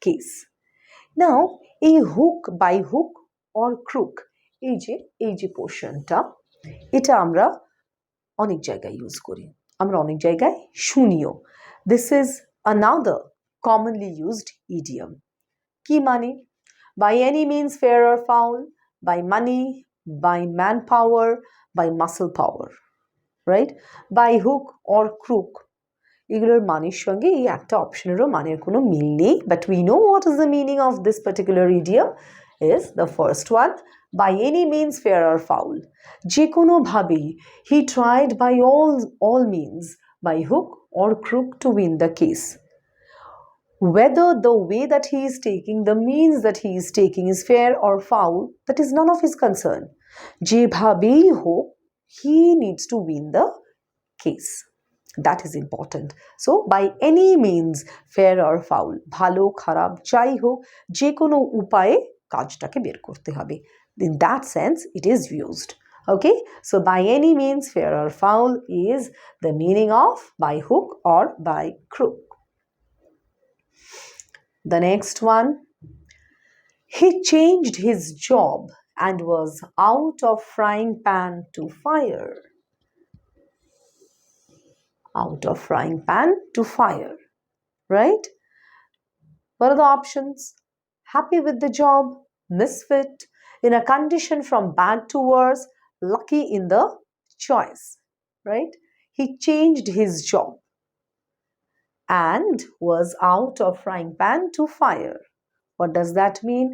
case. Now, a hook, by hook or crook, এই যে পোর্শনটা, এটা আমরা অনেক জায়গায় use করি, আমরা অনেক জায়গায় শুনিও. This is another commonly used idiom. কি মানে? By any means fair or foul, by money, by manpower, by muscle power, right? By hook or crook. এগুলোর মানের সঙ্গে এই একটা অপশনেরও মানের কোনো মিল নেই, but we know what is the meaning of this particular idiom is the first one, by any means fair or foul. যে কোনোভাবেই he tried by all means, by hook or crook to win the case. Whether the way that he is taking, the means that he is taking is fair or foul, that is none of his concern. যেভাবেই হোক, he needs to win the case. That is important. So by any means fair or foul, ভালো খারাপ যাই হোক, যে কোনো উপায়ে কাজটাকে বের করতে হবে. In that sense it is used. Okay, so by any means fair or foul is the meaning of by hook or by crook. The next one, he changed his job and was out of frying pan to fire. Out of frying pan to fire, right? What are the options? Happy with the job, misfit, in a condition from bad to worse, lucky in the choice, right? He changed his job and was out of frying pan to fire. What does that mean?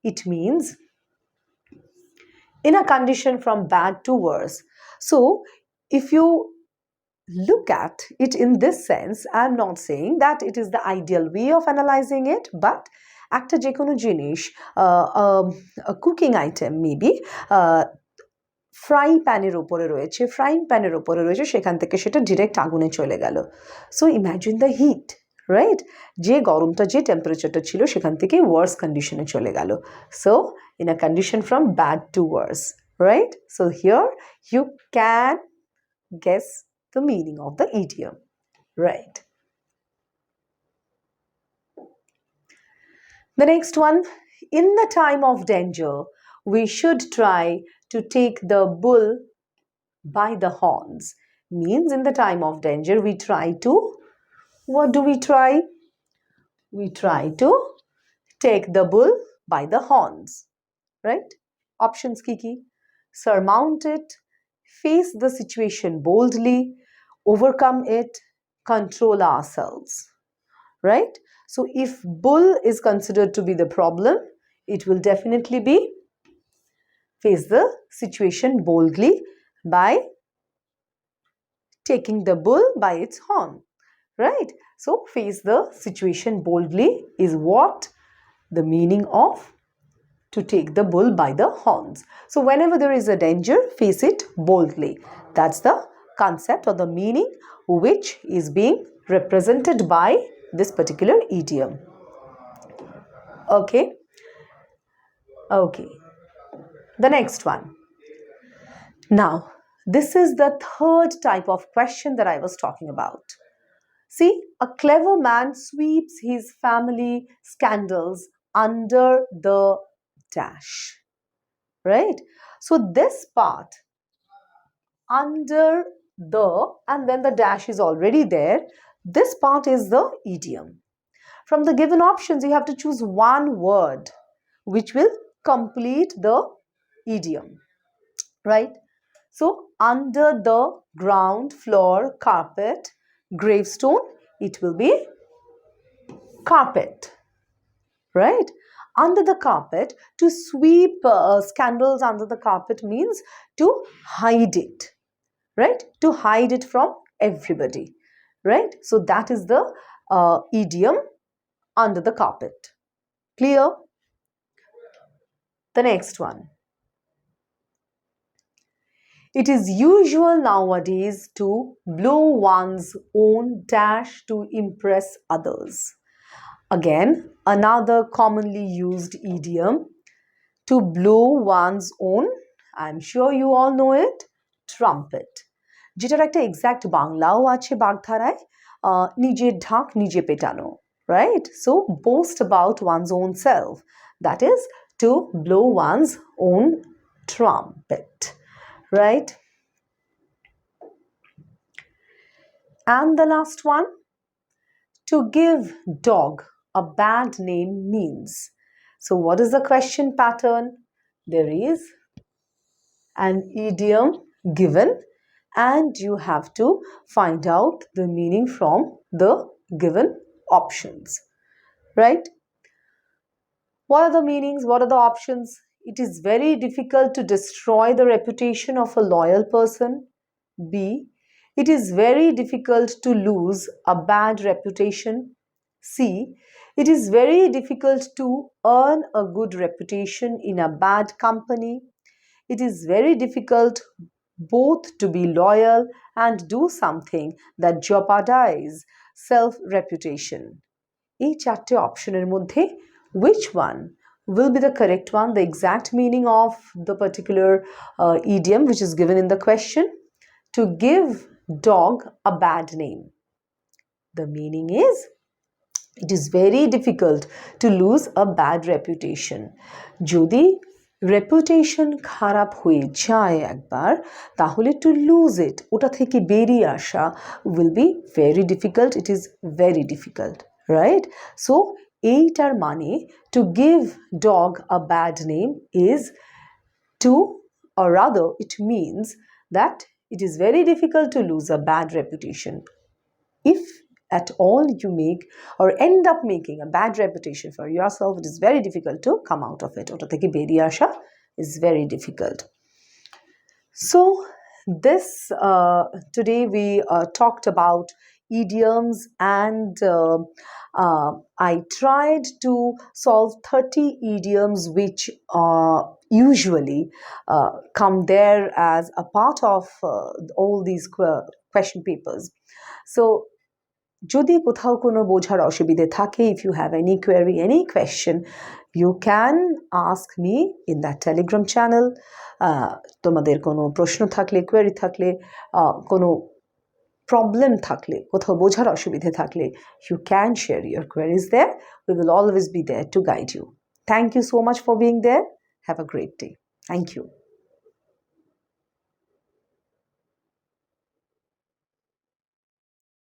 It means in a condition from bad to worse. So if you look at it in this sense, I'm not saying that it is the ideal way of analyzing it, but একটা যে কোনো জিনিস, cooking item maybe fry প্যানের ওপরে রয়েছে, সেখান থেকে সেটা ডিরেক্ট আগুনে চলে গেল। So imagine the heat, right? যে গরমটা, যে টেম্পারেচারটা ছিল সেখান থেকে ওয়ার্স কন্ডিশনে চলে গেল। So in a condition from bad to worse, right? So here you can guess the meaning of the idiom, right? The next one, in the time of danger, we should try to take the bull by the horns. Means in the time of danger, we try to, what do we try? We try to take the bull by the horns, right? Options kiki: surmount it, face the situation boldly, overcome it, control ourselves, right? So if bull is considered to be the problem, it will definitely be face the situation boldly by taking the bull by its horn, right? So face the situation boldly is what the meaning of to take the bull by the horns. So whenever there is a danger, face it boldly. That's the concept or the meaning which is being represented by this particular idiom. Okay. Okay. The next one. Now, this is the third type of question that I was talking about. See, a clever man sweeps his family scandals under the dash, right? So this part, under the, and then the dash is already there, this part is the idiom. From the given options, you have to choose one word which will complete the idiom, right? So under the ground floor carpet gravestone, it will be carpet, right? Under the carpet, to sweep scandals under the carpet means to hide it, right? To hide it from everybody, right? So that is the idiom, under the carpet. Clear? The next one. It is usual nowadays to blow one's own dash to impress others. Again, another commonly used idiom, to blow one's own, I'm sure you all know it, trumpet. যেটার একটা exact বাংলাও আছে বাগধারায়, নিজের ঢাক নিজে পেটানো, right? So boast about one's own self, that is to blow one's own trumpet, right? And the last one, to give dog a bad name means. So what is the question pattern? There is an idiom given and you have to find out the meaning from the given options, right? What are the meanings? What are the options? It is very difficult to destroy the reputation of a loyal person. B. It is very difficult to lose a bad reputation. C. It is very difficult to earn a good reputation in a bad company. It is very difficult both to be loyal and do something that jeopardize self-reputation. এই চারটে অপশনের মধ্যে which one will be the correct one, the exact meaning of the particular idiom which is given in the question? To give dog a bad name. The meaning is, it is very difficult to lose a bad reputation. যদি reputation খারাপ হয়ে যায় একবার, তাহলে to lose it, ওটা থেকে বেরিয়ে আসা will be very difficult. It is very difficult, right? So এইটার মানে to give dog a bad name is to, or rather it means that it is very difficult to lose a bad reputation. If at all you make or end up making a bad reputation for yourself, it is very difficult to come out of it. ওটা থেকে বেরিয়ে আসা is very difficult. So this today we talked about idioms and I tried to solve 30 idioms which usually come there as a part of all these question papers. So যদি কোথাও কোনো বোঝার অসুবিধে থাকে, if you have any query, any question, you can ask me in that Telegram channel. তোমাদের কোনো প্রশ্ন থাকলে, query থাকলে, কোনো problem থাকলে, কোথাও বোঝার অসুবিধে থাকলে, you can share your queries there. We will always be there to guide you. Thank you so much for being there. Have a great day. Thank you.